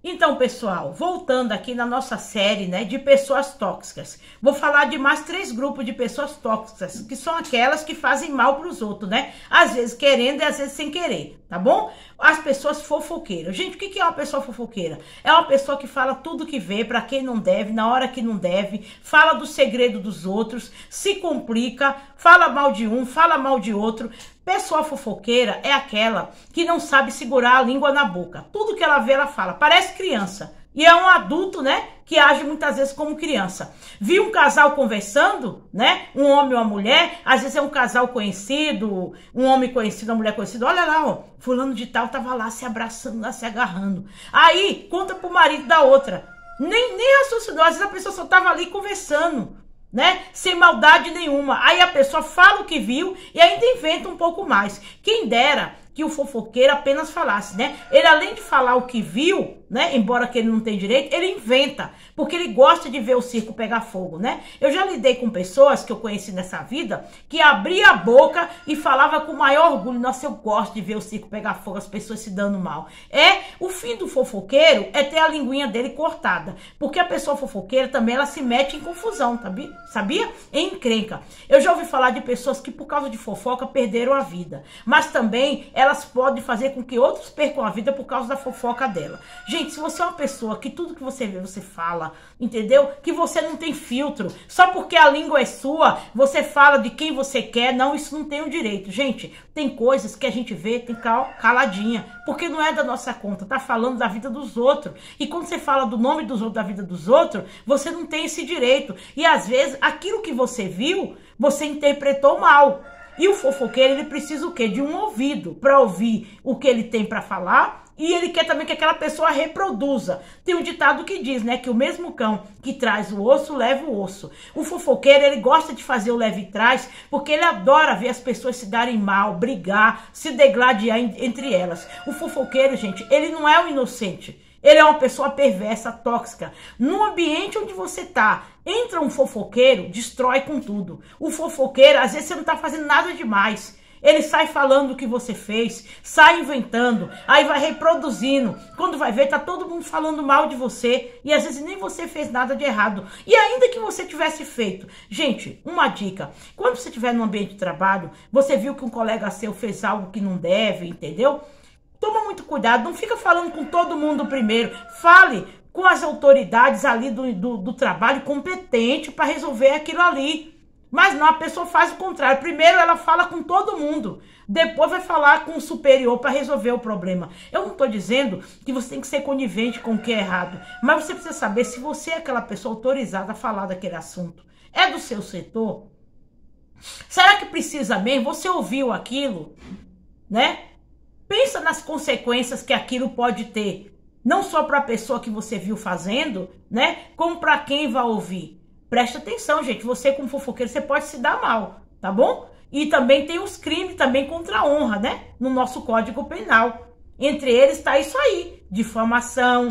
Então, pessoal, voltando aqui na nossa série, né, de pessoas tóxicas, vou falar de mais 3 grupos de pessoas tóxicas, que são aquelas que fazem mal para os outros, né? Às vezes querendo e às vezes sem querer, tá bom? As pessoas fofoqueiras. Gente, o que é uma pessoa fofoqueira? É uma pessoa que fala tudo que vê, para quem não deve, na hora que não deve, fala do segredo dos outros, se complica, fala mal de um, fala mal de outro. Pessoa fofoqueira é aquela que não sabe segurar a língua na boca. Tudo que ela vê, ela fala. Parece criança. E é um adulto, né, que age muitas vezes como criança. Vi um casal conversando, né, um homem e uma mulher, às vezes é um casal conhecido, um homem conhecido, uma mulher conhecida. Olha lá, ó, fulano de tal tava lá se abraçando, lá se agarrando. Aí, conta pro marido da outra. Nem raciocinou, às vezes a pessoa só tava ali conversando, né? Sem maldade nenhuma. Aí a pessoa fala o que viu e ainda inventa um pouco mais. Quem dera que o fofoqueiro apenas falasse, né? Ele, além de falar o que viu, né? Embora que ele não tenha direito, ele inventa, porque ele gosta de ver o circo pegar fogo, né? Eu já lidei com pessoas que eu conheci nessa vida que abria a boca e falava com o maior orgulho: nossa, eu gosto de ver o circo pegar fogo, as pessoas se dando mal. O fim do fofoqueiro é ter a linguinha dele cortada, porque a pessoa fofoqueira também, ela se mete em confusão, sabia? Em encrenca. Eu já ouvi falar de pessoas que por causa de fofoca perderam a vida, mas também elas podem fazer com que outros percam a vida por causa da fofoca dela. Gente, se você é uma pessoa que tudo que você vê, você fala, entendeu? Que você não tem filtro, só porque a língua é sua, você fala de quem você quer, não, isso não tem o direito. Gente, tem coisas que a gente vê, tem que ficar caladinha, porque não é da nossa conta, tá falando da vida dos outros. E quando você fala do nome dos outros, da vida dos outros, você não tem esse direito. E às vezes, aquilo que você viu, você interpretou mal. E o fofoqueiro, ele precisa o quê? De um ouvido para ouvir o que ele tem para falar, e ele quer também que aquela pessoa reproduza. Tem um ditado que diz, né, que o mesmo cão que traz o osso, leva o osso. O fofoqueiro, ele gosta de fazer o leve e traz, porque ele adora ver as pessoas se darem mal, brigar, se degladiar entre elas. O fofoqueiro, gente, ele não é um inocente. Ele é uma pessoa perversa, tóxica. No ambiente onde você tá, entra um fofoqueiro, destrói com tudo. O fofoqueiro, às vezes você não tá fazendo nada demais. Ele sai falando o que você fez, sai inventando, aí vai reproduzindo. Quando vai ver, tá todo mundo falando mal de você. E às vezes nem você fez nada de errado. E ainda que você tivesse feito. Gente, uma dica. Quando você estiver no ambiente de trabalho, você viu que um colega seu fez algo que não deve, entendeu? Toma muito cuidado, não fica falando com todo mundo primeiro. Fale com as autoridades ali do trabalho competente para resolver aquilo ali. Mas não, a pessoa faz o contrário. Primeiro ela fala com todo mundo, depois vai falar com o superior para resolver o problema. Eu não estou dizendo que você tem que ser conivente com o que é errado, mas você precisa saber se você é aquela pessoa autorizada a falar daquele assunto. É do seu setor? Será que precisa mesmo? Você ouviu aquilo, né? Pensa nas consequências que aquilo pode ter, não só para a pessoa que você viu fazendo, né, como para quem vai ouvir. Presta atenção, gente, você como fofoqueiro, você pode se dar mal, tá bom? E também tem os crimes também contra a honra, né, no nosso Código Penal. Entre eles está isso aí, difamação,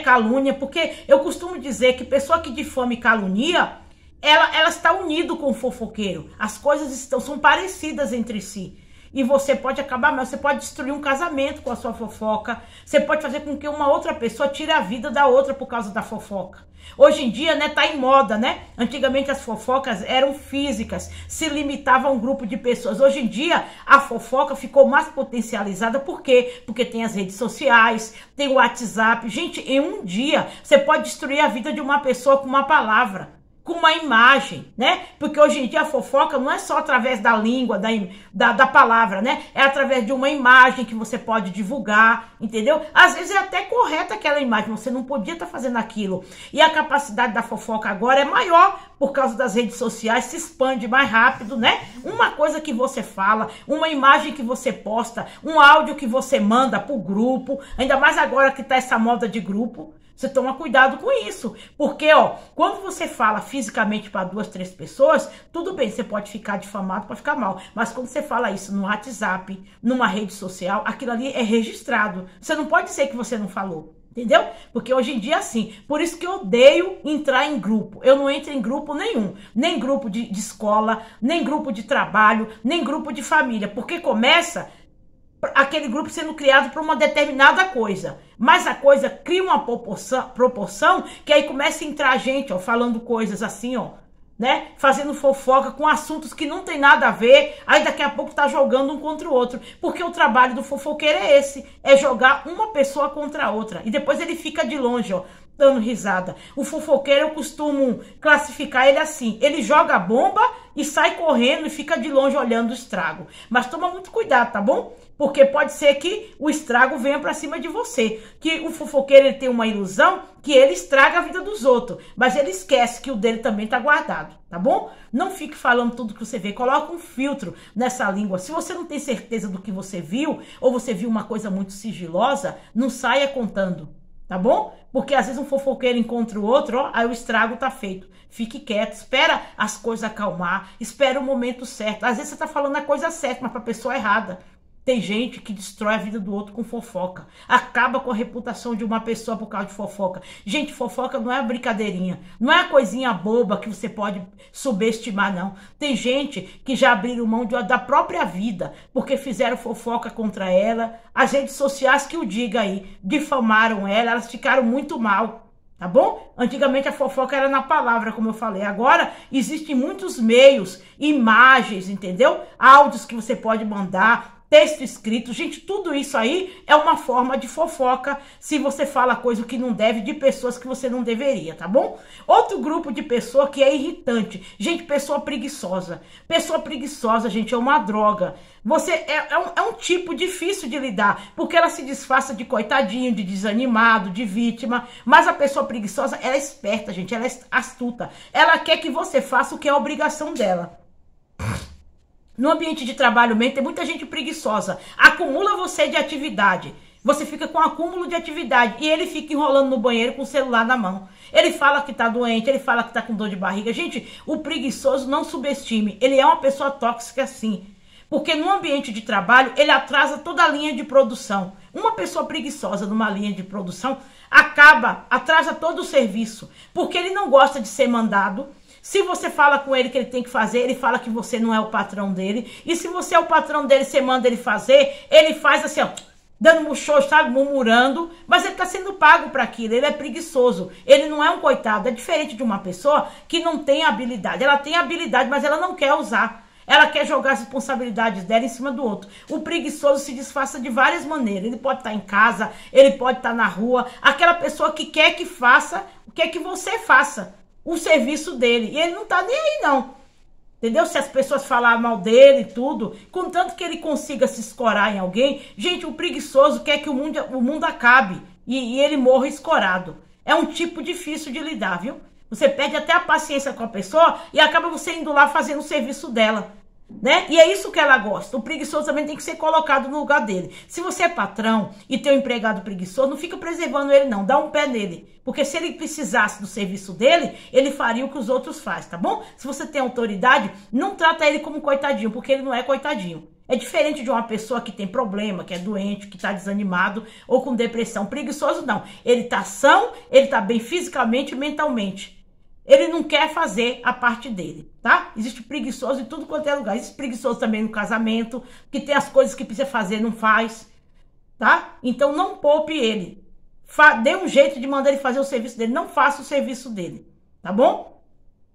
calúnia, porque eu costumo dizer que pessoa que difama e calunia, ela está unida com o fofoqueiro. As coisas são parecidas entre si. E você pode acabar, mas você pode destruir um casamento com a sua fofoca. Você pode fazer com que uma outra pessoa tire a vida da outra por causa da fofoca. Hoje em dia, né, tá em moda, né? Antigamente as fofocas eram físicas, se limitava a um grupo de pessoas. Hoje em dia, a fofoca ficou mais potencializada. Por quê? Porque tem as redes sociais, tem o WhatsApp. Gente, em um dia, você pode destruir a vida de uma pessoa com uma palavra, com uma imagem, né? Porque hoje em dia a fofoca não é só através da língua, da palavra, né? É através de uma imagem que você pode divulgar, entendeu? Às vezes é até correta aquela imagem, você não podia estar fazendo aquilo. E a capacidade da fofoca agora é maior por causa das redes sociais, se expande mais rápido, né? Uma coisa que você fala, uma imagem que você posta, um áudio que você manda pro grupo, ainda mais agora que tá essa moda de grupo. Você toma cuidado com isso, porque, ó, quando você fala fisicamente para 2, 3 pessoas, tudo bem, você pode ficar difamado, pode ficar mal, mas quando você fala isso no WhatsApp, numa rede social, aquilo ali é registrado. Você não pode dizer que você não falou, entendeu? Porque hoje em dia é assim. Por isso que eu odeio entrar em grupo. Eu não entro em grupo nenhum, nem grupo de escola, nem grupo de trabalho, nem grupo de família, porque começa aquele grupo sendo criado para uma determinada coisa. Mas a coisa cria uma proporção que aí começa a entrar gente, ó, falando coisas assim, ó, né? Fazendo fofoca com assuntos que não tem nada a ver, aí daqui a pouco tá jogando um contra o outro. Porque o trabalho do fofoqueiro é esse, é jogar uma pessoa contra a outra. E depois ele fica de longe, ó, dando risada. O fofoqueiro, eu costumo classificar ele assim, ele joga a bomba e sai correndo e fica de longe olhando o estrago. Mas toma muito cuidado, tá bom? Porque pode ser que o estrago venha pra cima de você. Que o fofoqueiro ele tem uma ilusão que ele estraga a vida dos outros. Mas ele esquece que o dele também tá guardado, tá bom? Não fique falando tudo que você vê. Coloca um filtro nessa língua. Se você não tem certeza do que você viu, ou você viu uma coisa muito sigilosa, não saia contando, tá bom? Porque às vezes um fofoqueiro encontra o outro, ó, aí o estrago tá feito. Fique quieto, espera as coisas acalmar, espera o momento certo. Às vezes você tá falando a coisa certa, mas pra pessoa errada. Tem gente que destrói a vida do outro com fofoca. Acaba com a reputação de uma pessoa por causa de fofoca. Gente, fofoca não é brincadeirinha. Não é a coisinha boba que você pode subestimar, não. Tem gente que já abriram mão da própria vida porque fizeram fofoca contra ela. As redes sociais que o diga aí, difamaram ela, elas ficaram muito mal. Tá bom? Antigamente a fofoca era na palavra, como eu falei. Agora existem muitos meios, imagens, entendeu? Áudios que você pode mandar, texto escrito, gente, tudo isso aí é uma forma de fofoca se você fala coisa que não deve de pessoas que você não deveria, tá bom? Outro grupo de pessoa que é irritante, gente, pessoa preguiçosa. Pessoa preguiçosa, gente, é uma droga. Você é um tipo difícil de lidar, porque ela se disfarça de coitadinho, de desanimado, de vítima, mas a pessoa preguiçosa, ela é esperta, gente, ela é astuta. Ela quer que você faça o que é a obrigação dela. No ambiente de trabalho mesmo, tem muita gente preguiçosa. Acumula você de atividade. Você fica com acúmulo de atividade. E ele fica enrolando no banheiro com o celular na mão. Ele fala que tá doente, ele fala que tá com dor de barriga. Gente, o preguiçoso não subestime. Ele é uma pessoa tóxica sim. Porque no ambiente de trabalho, ele atrasa toda a linha de produção. Uma pessoa preguiçosa numa linha de produção atrasa todo o serviço. Porque ele não gosta de ser mandado. Se você fala com ele que ele tem que fazer, ele fala que você não é o patrão dele. E se você é o patrão dele, você manda ele fazer, ele faz assim, ó, dando um show, sabe, murmurando. Mas ele tá sendo pago para aquilo, ele é preguiçoso. Ele não é um coitado, é diferente de uma pessoa que não tem habilidade. Ela tem habilidade, mas ela não quer usar. Ela quer jogar as responsabilidades dela em cima do outro. O preguiçoso se disfarça de várias maneiras. Ele pode estar em casa, ele pode estar na rua. Aquela pessoa que quer que faça, quer que você faça o serviço dele. E ele não tá nem aí, não. Entendeu? Se as pessoas falarem mal dele e tudo, contanto que ele consiga se escorar em alguém. Gente, o preguiçoso quer que o mundo acabe e ele morra escorado. É um tipo difícil de lidar, viu? Você perde até a paciência com a pessoa e acaba você indo lá fazendo o serviço dela, né? E é isso que ela gosta. O preguiçoso também tem que ser colocado no lugar dele. Se você é patrão e tem um empregado preguiçoso, não fica preservando ele não, dá um pé nele. Porque se ele precisasse do serviço dele, ele faria o que os outros fazem, tá bom? Se você tem autoridade, não trata ele como coitadinho, porque ele não é coitadinho. É diferente de uma pessoa que tem problema, que é doente, que tá desanimado ou com depressão. Preguiçoso não. Ele tá são, ele tá bem fisicamente e mentalmente. Ele não quer fazer a parte dele, tá? Existe preguiçoso em tudo quanto é lugar. Existe preguiçoso também no casamento, que tem as coisas que precisa fazer, não faz, tá? Então não poupe ele. Dê um jeito de mandar ele fazer o serviço dele. Não faça o serviço dele, tá bom?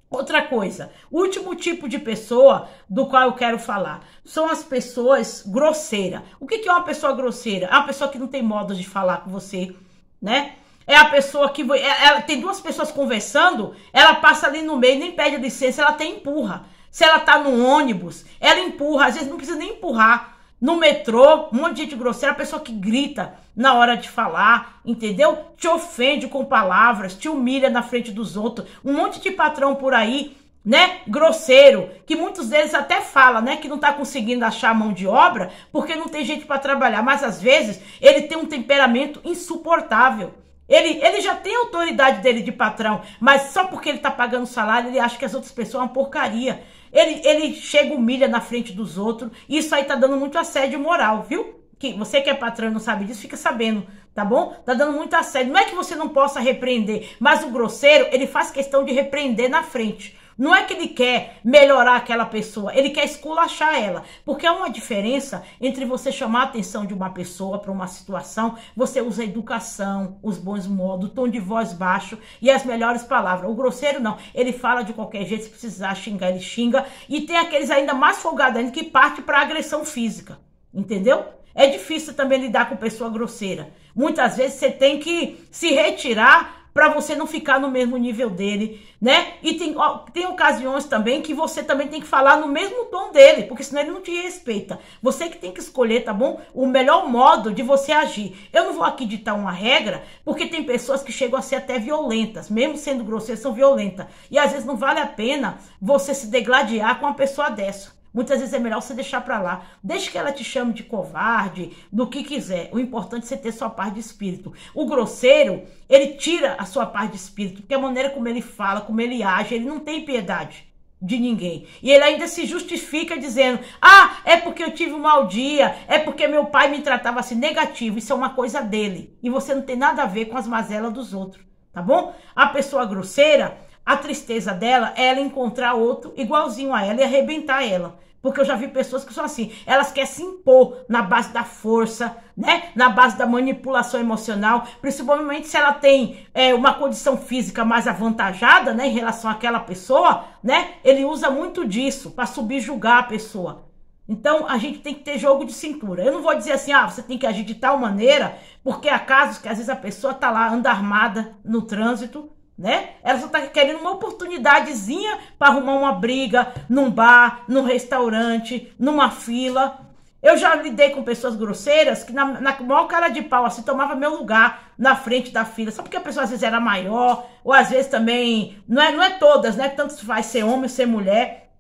Outra coisa, o último tipo de pessoa do qual eu quero falar são as pessoas grosseiras. O que é uma pessoa grosseira? É uma pessoa que não tem modo de falar com você, né? É a pessoa que... Ela tem duas pessoas conversando, ela passa ali no meio, nem pede licença, ela até empurra. Se ela tá no ônibus, ela empurra, às vezes não precisa nem empurrar. No metrô, um monte de gente grosseira, a pessoa que grita na hora de falar, entendeu? Te ofende com palavras, te humilha na frente dos outros. Um monte de patrão por aí, né, grosseiro, que muitos deles até falam, né, que não tá conseguindo achar mão de obra porque não tem gente para trabalhar. Mas às vezes ele tem um temperamento insuportável. Ele já tem a autoridade dele de patrão, mas só porque ele tá pagando salário, ele acha que as outras pessoas são uma porcaria. Ele chega, humilha na frente dos outros. Isso aí tá dando muito assédio moral, viu? Que você que é patrão e não sabe disso, fica sabendo, tá bom? Tá dando muito assédio. Não é que você não possa repreender, mas o grosseiro, ele faz questão de repreender na frente. Não é que ele quer melhorar aquela pessoa, ele quer esculachar ela. Porque há uma diferença entre você chamar a atenção de uma pessoa para uma situação, você usa a educação, os bons modos, o tom de voz baixo e as melhores palavras. O grosseiro não, ele fala de qualquer jeito, se precisar xingar, ele xinga. E tem aqueles ainda mais folgados ainda que parte para agressão física, entendeu? É difícil também lidar com pessoa grosseira. Muitas vezes você tem que se retirar para você não ficar no mesmo nível dele, né? E tem ocasiões também que você também tem que falar no mesmo tom dele, porque senão ele não te respeita. Você que tem que escolher, tá bom? O melhor modo de você agir. Eu não vou aqui ditar uma regra, porque tem pessoas que chegam a ser até violentas, mesmo sendo grosseiras, são violentas. E às vezes não vale a pena você se degladiar com uma pessoa dessa. Muitas vezes é melhor você deixar pra lá. Deixa que ela te chame de covarde, do que quiser. O importante é você ter sua paz de espírito. O grosseiro, ele tira a sua paz de espírito, porque a maneira como ele fala, como ele age, ele não tem piedade de ninguém. E ele ainda se justifica dizendo, ah, é porque eu tive um mau dia, é porque meu pai me tratava assim, negativo. Isso é uma coisa dele. E você não tem nada a ver com as mazelas dos outros, tá bom? A pessoa grosseira, a tristeza dela é ela encontrar outro igualzinho a ela e arrebentar ela. Porque eu já vi pessoas que são assim, elas querem se impor na base da força, né? Na base da manipulação emocional, principalmente se ela tem uma condição física mais avantajada, né? Em relação àquela pessoa, né? Ele usa muito disso para subjugar a pessoa. Então, a gente tem que ter jogo de cintura. Eu não vou dizer assim, ah, você tem que agir de tal maneira, porque há casos que às vezes a pessoa tá lá, anda armada no trânsito, né? Ela só tá querendo uma oportunidadezinha para arrumar uma briga num bar, num restaurante, numa fila. Eu já lidei com pessoas grosseiras que na maior cara de pau, assim, tomava meu lugar na frente da fila, só porque a pessoa às vezes era maior, ou às vezes também, não é todas, né? Tanto faz ser homem, ser mulher,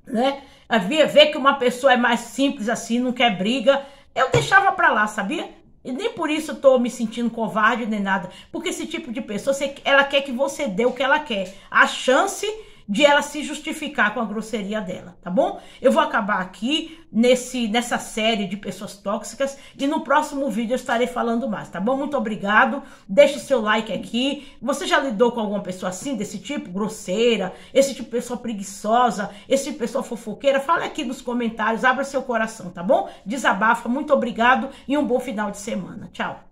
né? Ver que uma pessoa é mais simples assim, não quer briga, eu deixava pra lá, sabia? E nem por isso eu tô me sentindo covarde nem nada. Porque esse tipo de pessoa, ela quer que você dê o que ela quer. A chance de ela se justificar com a grosseria dela, tá bom? Eu vou acabar aqui nessa série de pessoas tóxicas e no próximo vídeo eu estarei falando mais, tá bom? Muito obrigado. Deixe o seu like aqui. Você já lidou com alguma pessoa assim, desse tipo? Grosseira? Esse tipo de pessoa preguiçosa? Esse tipo de pessoa fofoqueira? Fala aqui nos comentários, abra seu coração, tá bom? Desabafa. Muito obrigado e um bom final de semana. Tchau.